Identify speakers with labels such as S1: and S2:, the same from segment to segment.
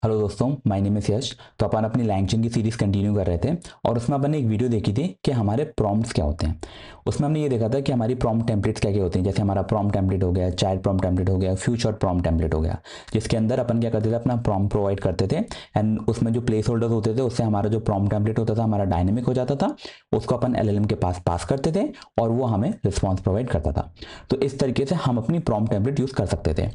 S1: Hello दोस्तों, my name is यश। तो अपन अपनी लैंग्वेजिंग की सीरीज कंटिन्यू कर रहे थे और उसमें अपन ने एक वीडियो देखी थी कि हमारे प्रॉम्प्ट्स क्या होते हैं। उसमें हमने ये देखा था कि हमारी प्रॉम्प्ट टेम्पलेट्स क्या क्या होती हैं। जैसे हमारा प्रॉम्प्ट टेम्पलेट हो गया, चाइल्ड प्रॉम्प्ट टेम्पलेट हो गया, फ्यूचर प्रॉम्प्ट टेम्पलेट हो गया, जिसके अंदर अपन क्या करते थे, अपना प्रॉम्प्ट प्रोवाइड करते थे एंड उसमें जो प्लेस होल्डर्स होते थे उससे हमारा जो प्रॉम्प्ट टेम्पलेट होता था हमारा डायनेमिक हो जाता था। उसको अपन एलएलएम के पास पास करते थे और वो हमें रिस्पॉन्स प्रोवाइड करता था। तो इस तरीके से हम अपनी प्रॉम्प्ट टेम्पलेट यूज कर सकते थे।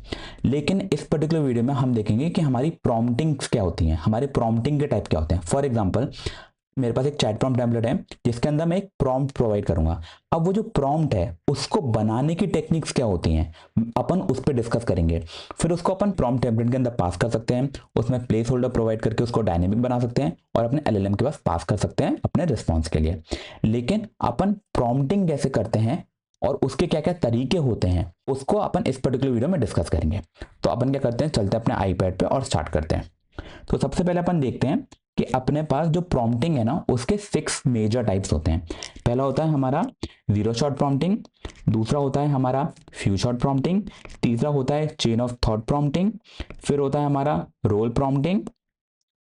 S1: लेकिन इस पर्टिकुलर वीडियो में हम देखेंगे कि हमारी प्रॉम्प्टिंग्स क्या होती हैं, हमारे प्रॉम्प्टिंग के टाइप क्या होते हैं। फॉर एग्जांपल, मेरे पास एक चैट प्रॉम्प्ट टेम्पलेट है जिसके अंदर मैं एक प्रॉम्प्ट प्रोवाइड करूंगा। अब वो जो प्रॉम्प्ट है उसको बनाने की टेक्निक्स क्या होती हैं अपन उस पर डिस्कस करेंगे। फिर उसको अपन प्रॉम्प्ट टेम्पलेट के अंदर पास कर सकते हैं, उसमें प्लेस होल्डर प्रोवाइड करके उसको डायनेमिक बना सकते हैं और अपने एलएलएम के पास पास कर सकते हैं अपने रिस्पॉन्स के लिए। लेकिन अपन प्रॉम्प्टिंग कैसे करते हैं और उसके क्या क्या तरीके होते हैं उसको अपन इस पर्टिकुलर वीडियो में डिस्कस करेंगे। तो अपन क्या करते हैं, चलते हैं अपने आईपैड पे और स्टार्ट करते हैं। तो सबसे पहले अपन देखते हैं कि अपने पास जो प्रॉम्प्टिंग है ना उसके 6 मेजर टाइप्स होते हैं। पहला होता है हमारा जीरो शॉट प्रॉम्प्टिंग, दूसरा होता है हमारा फ्यू शॉट प्रॉम्प्टिंग, तीसरा होता है चेन ऑफ थॉट प्रॉम्प्टिंग, फिर होता है हमारा रोल प्रॉम्प्टिंग,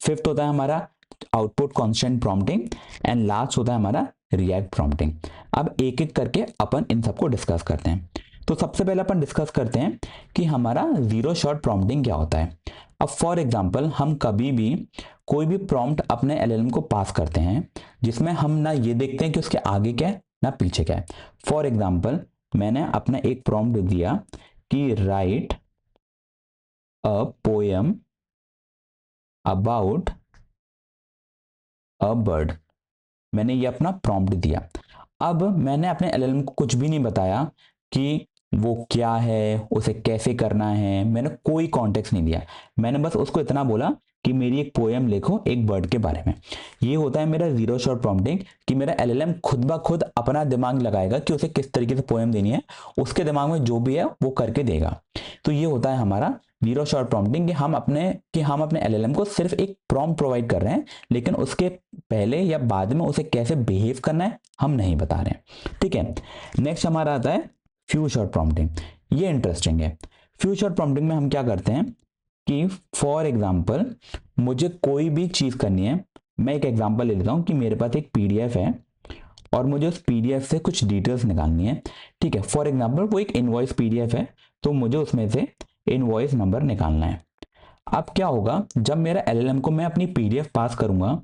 S1: फिफ्थ होता है हमारा output constant prompting and last होता है हमारा रिएक्ट प्रॉम्प्टिंग। अब एक एक करके अपन इन सबको डिस्कस करते हैं। तो सबसे पहले अपन डिस्कस करते हैं कि हमारा जीरो शॉट प्रॉम्प्टिंग क्या होता है। अब फॉर एग्जांपल, हम कभी भी कोई भी प्रॉम्प्ट अपने एलएलएम को पास करते हैं जिसमें हम ना ये देखते हैं कि उसके आगे क्या है ना पीछे क्या है। फॉर एग्जांपल, मैंने अपना एक प्रॉम्प्ट दिया कि right a poem about a bird. मैंने ये अपना प्रॉम्प्ट दिया। अब मैंने अपने एलएलएम को कुछ भी नहीं बताया कि वो क्या है, उसे कैसे करना है, मैंने कोई कॉन्टेक्स्ट नहीं दिया। मैंने बस उसको इतना बोला कि मेरी एक पोएम लिखो एक बर्ड के बारे में। ये होता है मेरा जीरो शॉट प्रॉम्प्टिंग कि मेरा एलएलएम खुद ब खुद अपना दिमाग लगाएगा कि उसे किस तरीके से पोएम देनी है, उसके दिमाग में जो भी है वो करके देगा। तो ये होता है हमारा जीरो शॉट प्रॉम्प्टिंग कि हम अपने एलएलएम को सिर्फ एक प्रॉम्प्ट प्रोवाइड कर रहे हैं, लेकिन उसके पहले या बाद में उसे कैसे बिहेव करना है हम नहीं बता रहे हैं। ठीक है, नेक्स्ट हमारा आता है फ्यू शॉट प्रॉम्प्टिंग। ये इंटरेस्टिंग है। फ्यू शॉट प्रॉम्प्टिंग में हम क्या करते हैं कि फॉर एग्जांपल, मुझे कोई भी चीज करनी है। मैं एक एग्जांपल ले लेता हूं कि मेरे पास एक पीडीएफ है और मुझे उस पीडीएफ से कुछ डिटेल्स निकालनी है। ठीक है, फॉर एग्जांपल वो एक इनवॉइस पीडीएफ है, तो मुझे उसमें से इनवॉइस नंबर निकालना है। अब क्या होगा, जब मेरा एलएलएम को मैं अपनी पीडीएफ पास करूंगा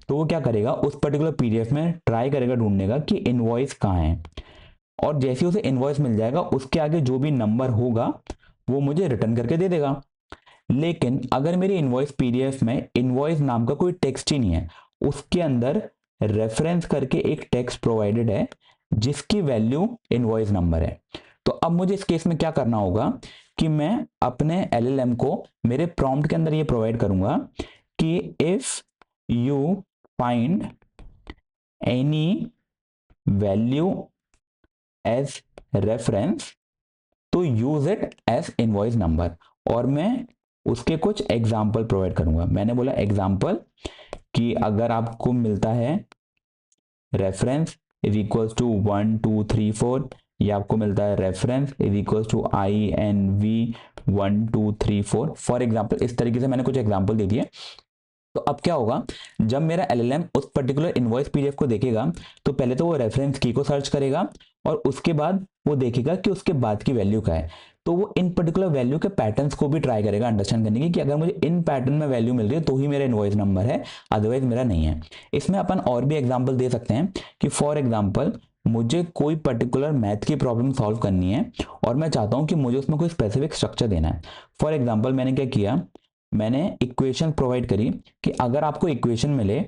S1: तो वो क्या करेगा, उस पर्टिकुलर पीडीएफ में ट्राई करेगा ढूंढने का कि इनवॉइस कहाँ है, और जैसे ही उसे इनवॉइस मिल जाएगा उसके आगे जो भी नंबर होगा वो मुझे रिटर्न करके दे देगा। लेकिन अगर मेरी इनवॉइस पीडीएफ में इनवॉइस नाम का कोई टेक्स्ट ही नहीं है, उसके अंदर रेफरेंस करके एक टेक्स्ट प्रोवाइडेड है जिसकी वैल्यू इनवॉइस नंबर है, तो अब मुझे इस केस में क्या करना होगा कि मैं अपने एलएलएम को मेरे प्रॉम्प्ट के अंदर ये प्रोवाइड करूंगा कि if you find any value as reference तो use it as invoice number. और मैं उसके कुछ एग्जाम्पल प्रोवाइड करूंगा। मैंने बोला एग्जाम्पल कि अगर आपको मिलता है रेफरेंस इज इक्वल्स टू 1 2 3 4, या आपको मिलता है reference is equals to INV 1 2 3 4 for example, इस तरीके से मैंने कुछ एग्जाम्पल दे दिए। तो अब क्या होगा, जब मेरा एलएलएम उस पर्टिकुलर इनवॉइस पीडीएफ को देखेगा तो पहले तो वो रेफरेंस की को सर्च करेगा और उसके बाद वो देखेगा कि उसके बाद की वैल्यू क्या है। तो वो इन पर्टिकुलर वैल्यू के पैटर्न्स को भी ट्राई करेगा अंडरस्टैंड करने की कि अगर मुझे इन पैटर्न में वैल्यू मिल रही है तो ही मेरा इनवॉइस नंबर है, अदरवाइज मेरा नहीं है। इसमें अपन और भी एग्जाम्पल दे सकते हैं कि फॉर एग्जाम्पल, मुझे कोई पर्टिकुलर मैथ की प्रॉब्लम सॉल्व करनी है और मैं चाहता हूं कि मुझे उसमें कोई स्पेसिफिक स्ट्रक्चर देना है। फॉर एग्जाम्पल, मैंने क्या किया, मैंने इक्वेशन प्रोवाइड करी कि अगर आपको इक्वेशन मिले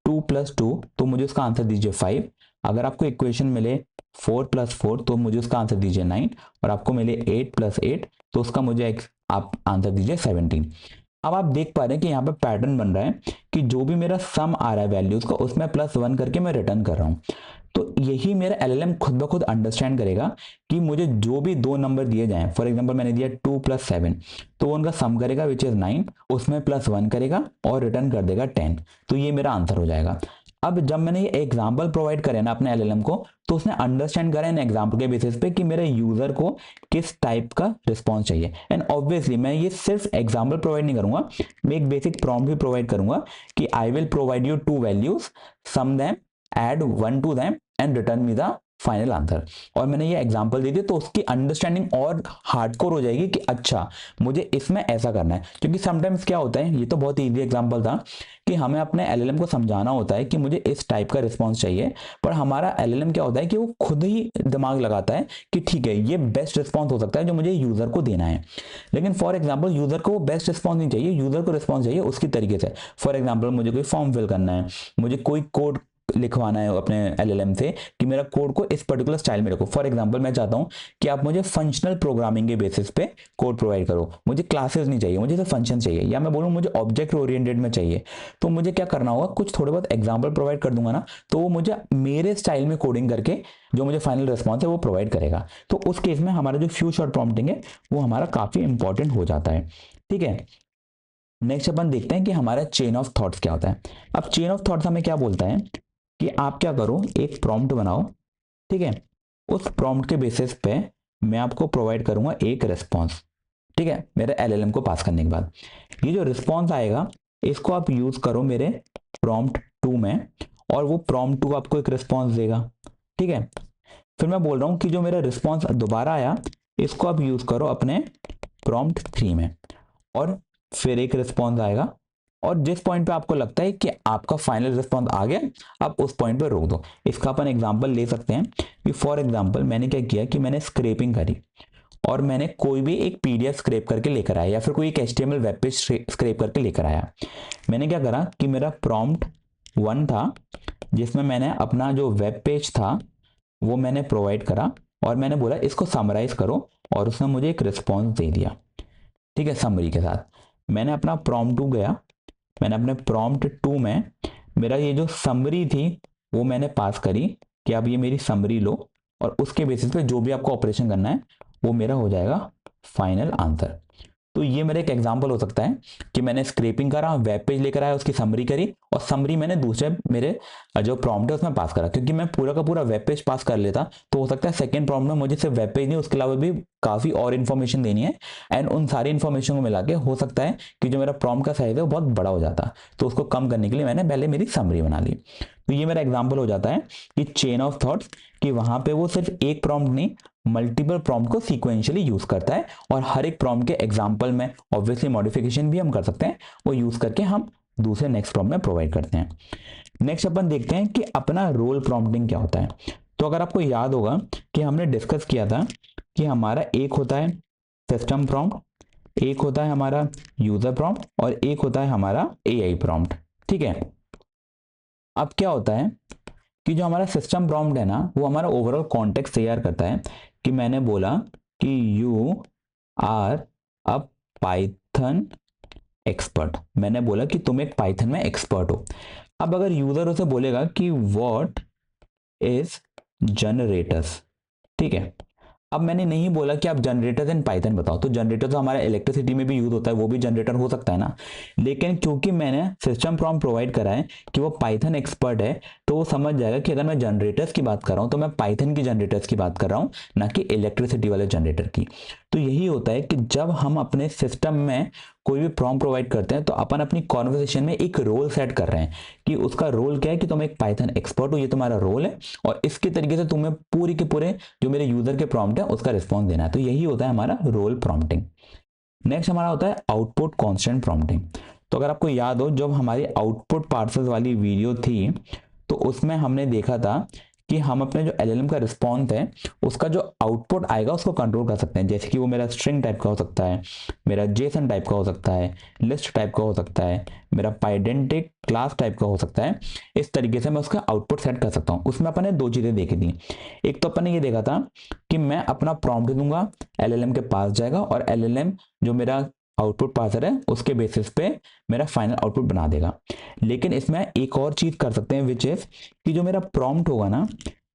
S1: 2 + 2 तो मुझे उसका आंसर दीजिए 5। अगर आपको इक्वेशन मिले 4 + 4 तो मुझे उसका आंसर दीजिए 9। और आपको मिले 8 + 8 तो उसका मुझे आप आंसर दीजिए 17। अब आप देख पा रहे हैं कि यहाँ पे पैटर्न बन रहा है कि जो भी मेरा सम आ रहा है वैल्यूज का उसमें +1 करके मैं रिटर्न कर रहा हूँ। तो यही मेरा एलएलएम खुद ब खुद अंडरस्टैंड करेगा कि मुझे जो भी दो नंबर दिए जाएं, फॉर एग्जांपल मैंने दिया 2 + 7 तो वो उनका सम करेगा विच इज 9, उसमें +1 करेगा और रिटर्न कर देगा 10। तो ये मेरा आंसर हो जाएगा। अब जब मैंने ये एग्जाम्पल प्रोवाइड करे ना अपने एलएलएम को, तो उसने अंडरस्टैंड करा इन एग्जाम्पल के बेसिस पे कि मेरे यूजर को किस टाइप का रिस्पॉन्स चाहिए। एंड ऑब्वियसली मैं ये सिर्फ एग्जाम्पल प्रोवाइड नहीं करूंगा, मैं एक बेसिक प्रॉम्प्ट भी प्रोवाइड करूंगा कि I will provide you 2 values, sum them, add 1 to them and return me the final answer. और मैंने ये एग्जांपल दे दी तो उसकी अंडरस्टैंडिंग और हार्डकोर हो जाएगी कि अच्छा मुझे इसमें ऐसा करना है। क्योंकि समटाइम्स क्या होता है, ये तो बहुत इजी एग्जांपल था कि हमें अपने एलएलएम को समझाना होता है कि मुझे इस टाइप का रिस्पॉन्स चाहिए, पर हमारा एलएलएम क्या होता है कि वो खुद ही दिमाग लगाता है कि ठीक है ये बेस्ट रिस्पॉन्स हो सकता है जो मुझे यूजर को देना है। लेकिन फॉर एग्जाम्पल यूजर को वो बेस्ट रिस्पॉन्स नहीं चाहिए, यूजर को रिस्पॉन्स चाहिए उसकी तरीके से। फॉर एग्जाम्पल मुझे कोई फॉर्म फिल करना है, मुझे कोई कोड लिखवाना है अपने एलएलएम से कि मेरा कोड को इस पर्टिकुलर स्टाइल में रखो। फॉर एग्जांपल मैं चाहता हूं कि आप मुझे फंक्शनल प्रोग्रामिंग के बेसिस पे कोड प्रोवाइड करो, मुझे क्लासेस नहीं चाहिए, मुझे तो फंक्शन चाहिए, या मैं बोलूं मुझे ऑब्जेक्ट ओरिएंटेड में चाहिए। तो मुझे क्या करना होगा, कुछ थोड़े बहुत एग्जाम्पल प्रोवाइड कर दूंगा ना, तो वो मुझे मेरे स्टाइल में कोडिंग करके जो मुझे फाइनल रिस्पॉन्स है वो प्रोवाइड करेगा। तो उस केस में हमारा जो फ्यू शॉर्ट प्रॉम्प्टिंग है वो हमारा काफी इंपॉर्टेंट हो जाता है। ठीक है, नेक्स्ट अपन देखते हैं कि हमारा चेन ऑफ थॉट्स क्या होता है। अब चेन ऑफ थॉट्स हमें क्या बोलता है कि आप क्या करो, एक प्रॉम्प्ट बनाओ, ठीक है, उस प्रॉम्प्ट के बेसिस पे मैं आपको प्रोवाइड करूंगा एक रिस्पॉन्स। ठीक है, मेरे एलएलएम को पास करने के बाद ये जो रिस्पॉन्स आएगा इसको आप यूज करो मेरे प्रॉम्प्ट 2 में, और वो प्रॉम्प्ट 2 आपको एक रिस्पॉन्स देगा। ठीक है, फिर मैं बोल रहा हूं कि जो मेरा रिस्पॉन्स दोबारा आया इसको आप यूज करो अपने प्रॉम्प्ट 3 में, और फिर एक रिस्पॉन्स आएगा, और जिस पॉइंट पे आपको लगता है कि आपका फाइनल रिस्पॉन्स आ गया आप उस पॉइंट पे रोक दो। इसका अपन एग्जांपल ले सकते हैं कि फॉर एग्जांपल मैंने क्या किया कि मैंने स्क्रैपिंग करी और मैंने कोई भी एक पीडीएफ स्क्रैप करके लेकर आया, या फिर कोई एक एचटीएमएल वेब पेज स्क्रैप करके लेकर आया। मैंने क्या करा कि मेरा प्रॉम्प्ट 1 था जिसमें मैंने अपना जो वेब पेज था वो मैंने प्रोवाइड करा, और मैंने बोला इसको समराइज करो, और उसने मुझे एक रिस्पॉन्स दे दिया। ठीक है, समरी के साथ मैंने अपना प्रॉम्प्ट 2 गया, मैंने अपने प्रॉम्प्ट 2 में मेरा ये जो समरी थी वो मैंने पास करी कि अब ये मेरी समरी लो, और उसके बेसिस पे जो भी आपको ऑपरेशन करना है वो मेरा हो जाएगा फाइनल आंसर। तो ये मेरा एक एग्जांपल हो सकता है कि मैंने स्क्रैपिंग करा, वेब पेज लेकर आया, उसकी समरी करी, और समरी मैंने दूसरे मेरे जो प्रॉम्प्ट है उसमें पास करा। क्योंकि मैं पूरा का पूरा वेब पेज पास कर लेता तो हो सकता है सेकंड प्रॉम्प्ट में मुझे सिर्फ वेब पेज नहीं उसके अलावा भी काफी और इन्फॉर्मेशन देनी है, एंड उन सारी इन्फॉर्मेशन को मिला के हो सकता है कि जो मेरा प्रॉम्प्ट का साइज है वो बहुत बड़ा हो जाता। तो उसको कम करने के लिए मैंने पहले मेरी समरी बना ली। तो ये मेरा एग्जाम्पल हो जाता है कि चेन ऑफ थॉट्स, कि वहां पे वो सिर्फ एक प्रॉम्प्ट नहीं मल्टीपल प्रॉम्प्ट को सीक्वेंशियली यूज करता है, और हर एक प्रॉम्प्ट के एग्जांपल में ऑब्वियसली मॉडिफिकेशन भी हम कर सकते हैं, वो यूज करके हम दूसरे नेक्स्ट प्रॉम्प्ट में प्रोवाइड करते हैं। नेक्स्ट अपन देखते हैं कि अपना रोल प्रॉम्प्टिंग क्या होता है। तो अगर आपको याद होगा कि हमने डिस्कस किया था कि हमारा एक होता है सिस्टम प्रॉम्प्ट, एक होता है हमारा यूजर प्रॉम्प्ट, और एक होता है हमारा एआई प्रॉम्प्ट। ठीक है, अब क्या होता है कि जो हमारा सिस्टम प्रॉम्प्ट है ना वो हमारा ओवरऑल कॉन्टेक्स्ट तैयार करता है कि मैंने बोला कि you are a Python expert, मैंने बोला कि तुम एक पाइथन में एक्सपर्ट हो। अब अगर यूजर उसे बोलेगा कि व्हाट इज जनरेटर्स, ठीक है, अब मैंने नहीं बोला कि आप जनरेटर्स इन पाइथन बताओ, तो जनरेटर तो हमारा इलेक्ट्रिसिटी में भी यूज होता है, वो भी जनरेटर हो सकता है ना। लेकिन क्योंकि मैंने सिस्टम प्रॉम्प्ट प्रोवाइड करा है कि वो पाइथन एक्सपर्ट है, तो वो समझ जाएगा कि अगर मैं जनरेटर्स की बात कर रहा हूं तो मैं पाइथन की जनरेटर्स की बात कर रहा हूं, ना कि इलेक्ट्रिसिटी वाले जनरेटर की। तो यही होता है कि जब हम अपने सिस्टम में कोई भी प्रॉम्प्ट प्रोवाइड करते हैं तो अपन अपनी कॉन्वर्सेशन में एक रोल सेट कर रहे हैं कि उसका रोल क्या है कि तुम एक पाइथन एक्सपर्ट हो, ये तुम्हारा रोल है, और इसके तरीके से तुम्हें पूरी के पूरे जो मेरे यूजर के प्रॉम्प्ट है उसका रिस्पॉन्स देना है। तो यही होता है हमारा रोल प्रॉम्प्टिंग। नेक्स्ट हमारा होता है आउटपुट कांस्टेंट प्रॉम्प्टिंग। तो अगर आपको याद हो जब हमारी आउटपुट पार्सल्स वाली वीडियो थी तो उसमें हमने देखा था कि हम अपने जो एलएलएम का रिस्पॉन्स है उसका जो आउटपुट आएगा उसको कंट्रोल कर सकते हैं, जैसे कि वो मेरा स्ट्रिंग टाइप का हो सकता है, मेरा जेसन टाइप का हो सकता है, लिस्ट टाइप का हो सकता है, मेरा पाइडेंटिक क्लास टाइप का हो सकता है। इस तरीके से मैं उसका आउटपुट सेट कर सकता हूँ। उसमें अपन ने दो चीजें देखी थी, एक तो अपन ने ये देखा था कि मैं अपना प्रॉम्प्ट दूंगा, एलएलएम के पास जाएगा, और एलएलएम जो मेरा आउटपुट पार्सर है उसके बेसिस पे मेरा फाइनल आउटपुट बना देगा। लेकिन इसमें एक और चीज कर सकते हैं विच इज कि जो मेरा प्रॉम्प्ट होगा ना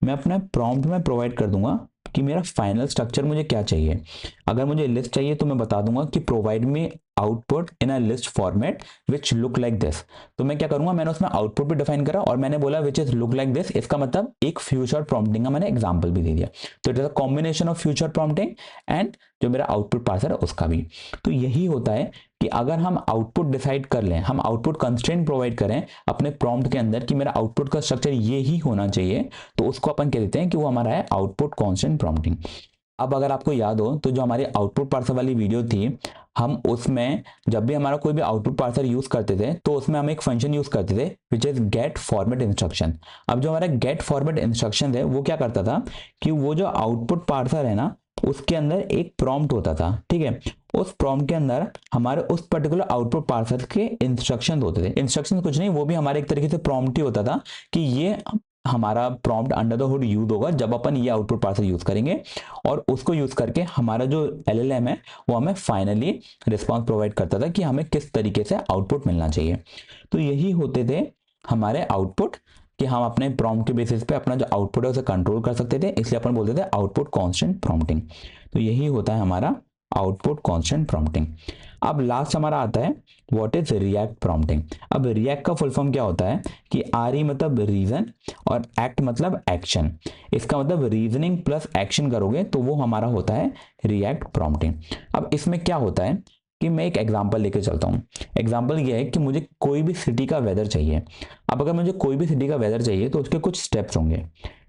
S1: मैं अपने प्रॉम्प्ट में प्रोवाइड कर दूंगा कि मेरा फाइनल स्ट्रक्चर मुझे क्या चाहिए। अगर मुझे लिस्ट चाहिए तो मैं बता दूंगा कि provide me output in a list format which look like this. तो मैं क्या करूंगा, मैंने उसमें आउटपुट भी डिफाइन करा और मैंने बोला which is look like this, इसका मतलब एक फ्यूचर प्रॉम्प्टिंग का मैंने एग्जांपल भी दे दिया। तो it is a combination of future prompting and जो मेरा आउटपुट पार्सर है उसका भी। तो यही होता है कि अगर हम आउटपुट डिसाइड कर लें, हम आउटपुट कंस्ट्रेंट प्रोवाइड करें अपने प्रॉम्प्ट के अंदर कि मेरा आउटपुट का स्ट्रक्चर ये ही होना चाहिए, तो उसको अपन कह देते हैं कि वो हमारा है आउटपुट कांस्टेंट प्रॉम्प्टिंग। अब अगर आपको याद हो तो जो हमारी आउटपुट पार्सर वाली वीडियो थी, हम उसमें जब भी हमारा कोई भी आउटपुट पार्सर यूज करते थे तो उसमें हम एक फंक्शन यूज करते थे which is get format instruction. अब जो हमारा गेट फॉर्मेट इंस्ट्रक्शन है वो क्या करता था कि वो जो आउटपुट पार्सर है ना उसके अंदर एक प्रॉम्प्ट होता था, ठीक है। उस प्रॉम्प्ट के अंदर हमारे उस पर्टिकुलर आउटपुट पार्सर के इंस्ट्रक्शंस होते थे। इंस्ट्रक्शंस कुछ नहीं, वो भी हमारे एक तरीके से प्रॉम्प्ट ही होता था कि ये हमारा prompt under the hood use होगा जब अपन ये आउटपुट पार्सर यूज करेंगे, और उसको यूज करके हमारा जो एलएलएम है वो हमें फाइनली रिस्पॉन्स प्रोवाइड करता था कि हमें किस तरीके से आउटपुट मिलना चाहिए। तो यही होते थे हमारे आउटपुट कि हम अपने प्रॉम्प्ट के बेसिस पे अपना जो आउटपुट है उसे कंट्रोल कर सकते थे, इसलिए अपन बोलते थे आउटपुट कांस्टेंट प्रॉम्प्टिंग। तो यही होता है हमारा आउटपुट कांस्टेंट प्रॉम्प्टिंग। अब लास्ट हमारा आता है व्हाट इज रिएक्ट प्रॉम्प्टिंग। अब रिएक्ट का फुल फॉर्म क्या होता है कि आर मतलब रीजन और एक्ट मतलब एक्शन। इसका मतलब रीजनिंग प्लस एक्शन करोगे तो वो हमारा होता है रिएक्ट प्रॉम्प्टिंग। अब इसमें क्या होता है कि मैं एक एग्जांपल लेके चलता हूँ। एग्जांपल ये है कि मुझे कोई भी सिटी का वेदर चाहिए। अब अगर मुझे कोई भी सिटी का वेदर चाहिए तो उसके कुछ स्टेप्स होंगे,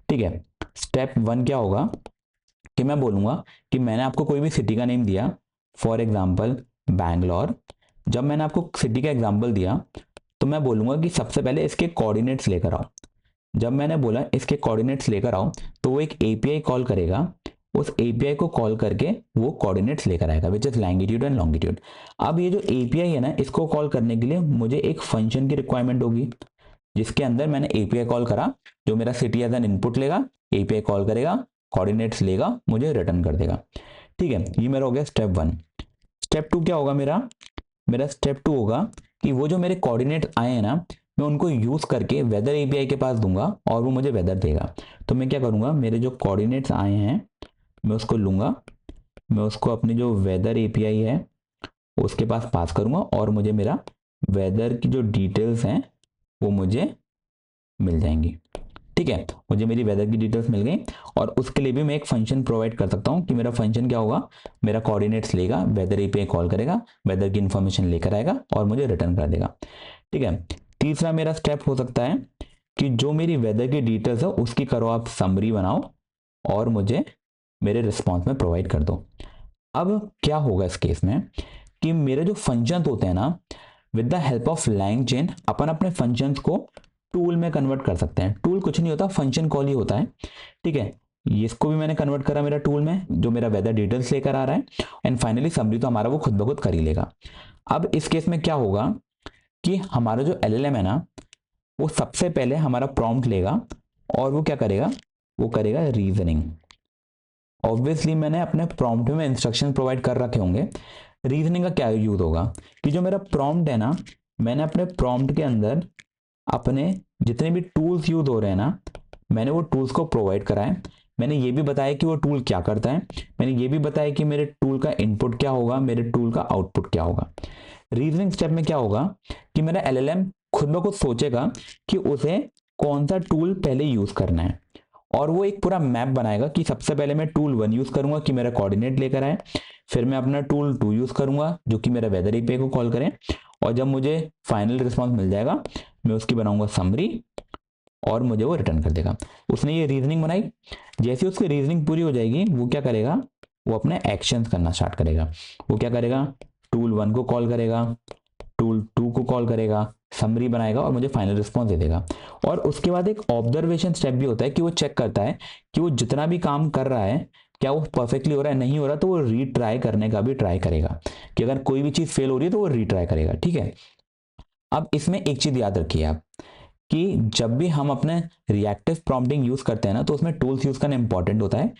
S1: ठीक है। स्टेप 1 क्या होगा कि मैं बोलूंगा कि मैंने आपको कोई भी सिटी का नेम दिया, फॉर एग्जाम्पल बैंगलोर। जब मैंने आपको सिटी का एग्जाम्पल दिया तो मैं बोलूंगा कि सबसे पहले इसके कोऑर्डिनेट्स लेकर आओ। जब मैंने बोला इसके कोऑर्डिनेट्स लेकर आओ तो वो एक एपीआई कॉल करेगा, उस एपीआई को कॉल करके वो कोऑर्डिनेट्स लेकर आएगा which is longitude and longitude. अब ये जो एपीआई है ना, इसको कॉल करने के लिए मुझे एक फंक्शन की रिक्वायरमेंट होगी जिसके अंदर मैंने एपीआई कॉल करा, जो मेरा सिटी एज एन इनपुट लेगा, एपीआई कॉल करेगा, कोऑर्डिनेट्स लेगा, मुझे रिटर्न कर देगा, ठीक है। ये मेरा हो गया स्टेप 1। स्टेप 2 क्या होगा मेरा स्टेप 2 होगा कि वो जो मेरे कोऑर्डिनेट आए हैं ना, मैं उनको यूज करके वेदर एपीआई के पास दूंगा और वो मुझे वेदर देगा। तो मैं क्या करूंगा, मेरे जो कोऑर्डिनेट्स आए हैं मैं उसको लूंगा, मैं उसको अपनी जो वेदर एपीआई है उसके पास करूंगा और मुझे मेरा वेदर की जो डिटेल्स हैं वो मुझे मिल जाएंगी, ठीक है। मुझे मेरी वेदर की डिटेल्स मिल गई और उसके लिए भी मैं एक फंक्शन प्रोवाइड कर सकता हूं कि मेरा फंक्शन क्या होगा, मेरा कोऑर्डिनेट्स लेगा, वेदर एपीआई कॉल करेगा, वेदर की इंफॉर्मेशन लेकर आएगा और मुझे रिटर्न कर देगा, ठीक है। तीसरा मेरा स्टेप हो सकता है कि जो मेरी वेदर की डिटेल्स है उसकी करो आप समरी बनाओ और मुझे मेरे रिस्पॉन्स में प्रोवाइड कर दो। अब क्या होगा इस केस में कि मेरे जो फंक्शंस होते हैं ना, with the help of LangChain अपन अपने फंक्शंस को टूल में कन्वर्ट कर सकते हैं। टूल कुछ नहीं होता, फंक्शन कॉल ही होता है, ठीक है। इसको भी मैंने कन्वर्ट करा मेरा टूल में, जो मेरा वेदर डिटेल्स लेकर आ रहा है, एंड फाइनली समरी तो हमारा वो खुद ब खुद कर ही लेगा। अब इस केस में क्या होगा कि हमारा जो एलएलएम है ना, वो सबसे पहले हमारा प्रॉम्प्ट लेगा और वो क्या करेगा, वो करेगा रीजनिंग। ऑब्वियसली मैंने अपने प्रॉम्प्ट में इंस्ट्रक्शन प्रोवाइड कर रखे होंगे। रीजनिंग का क्या यूज होगा कि जो मेरा प्रॉम्प्ट है ना, मैंने अपने प्रॉम्प्ट के अंदर अपने जितने भी टूल्स यूज हो रहे हैं ना, मैंने वो टूल्स को प्रोवाइड कराए। मैंने ये भी बताया कि वो टूल क्या करता है, मैंने ये भी बताया कि मेरे टूल का इनपुट क्या होगा, मेरे टूल का आउटपुट क्या होगा। रीजनिंग स्टेप में क्या होगा कि मेरा एलएलएम खुद ब खुद सोचेगा कि उसे कौन सा टूल पहले यूज करना है और वो एक पूरा मैप बनाएगा कि सबसे पहले मैं टूल 1 यूज करूंगा कि मेरा कोऑर्डिनेट लेकर आए, फिर मैं अपना टूल 2 यूज करूंगा जो कि मेरा वेदर एपीआई को कॉल करे, और जब मुझे फाइनल रिस्पॉन्स मिल जाएगा मैं उसकी बनाऊंगा समरी और मुझे वो रिटर्न कर देगा। उसने ये रीजनिंग बनाई, जैसे उसकी रीजनिंग पूरी हो जाएगी वो क्या करेगा, वो अपने एक्शंस करना स्टार्ट करेगा। वो क्या करेगा, टूल 1 को कॉल करेगा, टूल 2 को कॉल करेगा, समरी बनाएगा और मुझे फाइनल रिस्पॉन्स दे देगा। और उसके बाद एक ऑब्जर्वेशन स्टेप भी होता है कि वो चेक करता है कि वो जितना भी काम कर रहा है क्या वो परफेक्टली हो रहा है, नहीं हो रहा तो वो रीट्राई करने का भी ट्राई करेगा कि अगर कोई भी चीज फेल हो रही है तो वो रीट्राई करेगा, ठीक है। अब इसमें एक चीज याद रखिए आप कि जब भी हम अपने रिएक्टिव प्रॉम्प्टिंग यूज करते हैं ना, तो उसमें टूल्स यूज करना इंपॉर्टेंट होता है।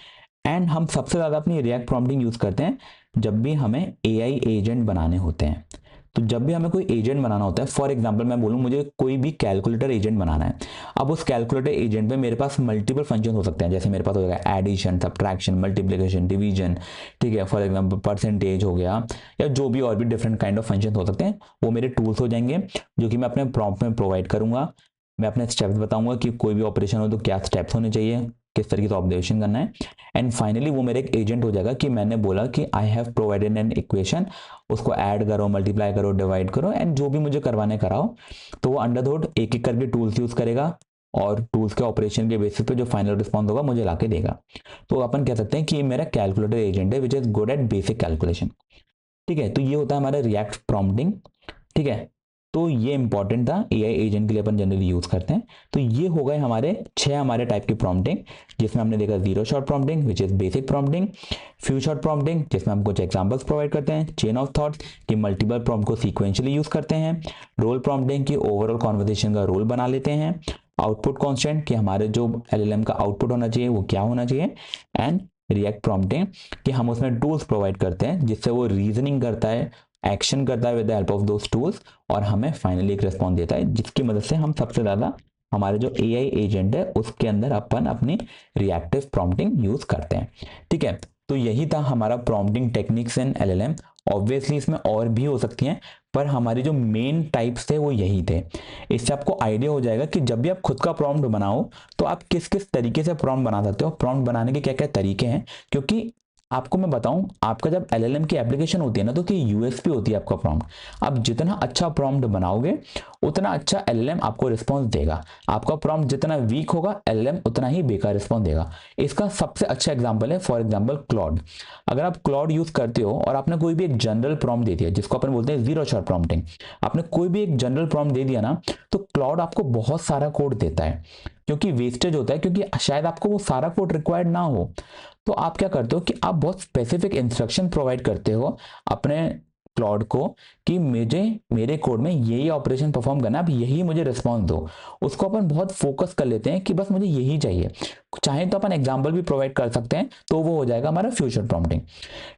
S1: एंड हम सबसे ज्यादा अपनी रिएक्ट प्रॉम्प्टिंग यूज करते हैं जब भी हमें एआई एजेंट बनाने होते हैं। तो जब भी हमें कोई एजेंट बनाना होता है, फॉर एग्जांपल मैं बोलूँ मुझे कोई भी कैलकुलेटर एजेंट बनाना है, अब उस कैलकुलेटर एजेंट पे मेरे पास मल्टीपल फंक्शन हो सकते हैं, जैसे मेरे पास हो जाएगा एडिशन, सब्ट्रैक्शन, मल्टीप्लिकेशन, डिवीजन, ठीक है, फॉर एग्जाम्पल परसेंटेज हो गया, या जो भी और भी डिफरेंट काइंड ऑफ फंक्शन हो सकते हैं, वो मेरे टूल्स हो जाएंगे जो कि मैं अपने प्रॉम्प्ट में प्रोवाइड करूंगा। मैं अपने स्टेप्स बताऊंगा कि कोई भी ऑपरेशन हो तो क्या स्टेप्स होने चाहिए, किस तरीके से ऑब्जर्वेशन करना है, एंड फाइनली वो मेरे एक एजेंट हो जाएगा कि मैंने बोला कि I have provided an equation, उसको ऐड करो, मल्टीप्लाई करो, डिवाइड करो, एंड जो भी मुझे करवाने कराओ। तो वो अंडर द हुड एक एक करके टूल्स यूज करेगा और टूल्स के ऑपरेशन के बेसिस पे जो फाइनल रिस्पॉन्स होगा मुझे लाके देगा। तो अपन कह सकते हैं कि मेरा कैलकुलेटर एजेंट है which is good at basic calculation. ठीक है, तो ये होता है हमारा रिएक्ट प्रॉम्प्टिंग। ठीक है, तो ये इंपॉर्टेंट था, एआई एजेंट के लिए अपन जनरली यूज करते हैं। तो ये हो गए हमारे 6 हमारे टाइप की प्रॉम्प्टिंग, जिसमें हमने देखा zero shot prompting which is basic prompting, few shot prompting जिसमें हम कुछ एग्जांपल्स प्रोवाइड करते हैं, चेन ऑफ थॉट्स कि मल्टीपल प्रॉम्प्ट को सीक्वेंशियली यूज करते हैं, रोल प्रॉम्प्टिंग की ओवरऑल कॉन्वर्सेशन का रोल बना लेते हैं, आउटपुट कॉन्स्टेंट कि हमारे जो एलएलएम का आउटपुट होना चाहिए वो क्या होना चाहिए, एंड रिएक्ट प्रॉम्प्टिंग कि हम उसमें टूल्स प्रोवाइड करते हैं जिससे वो रीजनिंग करता है, एक्शन करता है with the help of those tools, और हमें फाइनली एक रिस्पॉन्स देता है जिसकी मदद से हम सबसे ज़्यादा हमारे जो एआई एजेंट है उसके अंदर अपन अपनी रिएक्टिव प्रॉम्प्टिंग यूज करते हैं। ठीक है, तो यही था हमारा prompting techniques in LLM. Obviously इसमें और भी हो सकती हैं, पर हमारी जो मेन टाइप्स थे वो यही थे। इससे आपको आइडिया हो जाएगा कि जब भी आप खुद का प्रॉम्प्ट बनाओ तो आप किस किस तरीके से प्रॉम्प्ट बना सकते हो, प्रॉम्प्ट बनाने के क्या क्या तरीके हैं। क्योंकि आपको मैं बताऊं, आपका जब एलएलएम की एप्लीकेशन होती है ना, तो कि यूएसपी होती है आपका प्रॉम्प्ट। आप जितना अच्छा प्रॉम्प्ट बनाओगे उतना अच्छा एलएलएम आपको रिस्पॉन्स देगा। आपका प्रॉम्प्ट जितना वीक होगा एलएलएम उतना ही बेकार रिस्पॉन्स देगा। इसका सबसे अच्छा एग्जांपल है फॉर एग्जांपल क्लॉड। अगर आप क्लॉड यूज करते हो और आपने कोई भी एक जनरल प्रॉम्प्ट दे दिया, जिसको अपन बोलते हैं जीरो शॉट प्रॉम्प्टिंग, आपने कोई भी एक जनरल प्रॉम्प्ट दे दिया ना, तो क्लॉड आपको बहुत सारा कोड देता है, क्योंकि वेस्टेज होता है, क्योंकि शायद आपको वो सारा कोड रिक्वायर्ड ना हो। तो आप क्या करते हो कि आप बहुत स्पेसिफिक इंस्ट्रक्शन प्रोवाइड करते हो अपने क्लॉड को कि मुझे मेरे कोड में यही ऑपरेशन परफॉर्म करना है, आप यही मुझे रिस्पॉन्स दो। उसको अपन बहुत फोकस कर लेते हैं कि बस मुझे यही चाहिए। चाहे तो अपन एग्जाम्पल भी प्रोवाइड कर सकते हैं, तो वो हो जाएगा हमारा फ्यूचर प्रॉम्प्टिंग।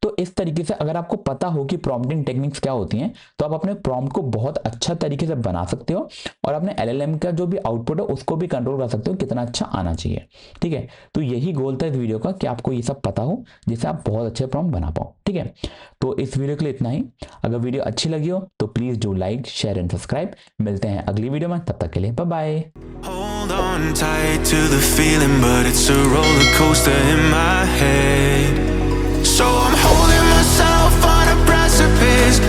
S1: तो इस तरीके से अगर आपको पता हो कि प्रॉम्प्टिंग टेक्निक्स क्या होती हैं, तो आप अपने प्रॉम्प्ट को बहुत अच्छा तरीके से बना सकते हो और अपने एलएलएम का जो भी आउटपुट है उसको भी कंट्रोल कर सकते हो कितना अच्छा आना चाहिए। ठीक है, तो यही गोल था इस वीडियो का कि आपको ये सब पता हो जिससे आप बहुत अच्छे प्रॉम्प्ट बना पाओ। ठीक है, तो इस वीडियो के लिए इतना ही। अगर वीडियो अच्छी लगी हो तो please do like, share and subscribe. मिलते हैं अगली वीडियो में, तब तक के लिए bye bye.
S2: Hold on tight to the feeling, but it's a roller coaster in my head. So I'm holding myself on a precipice.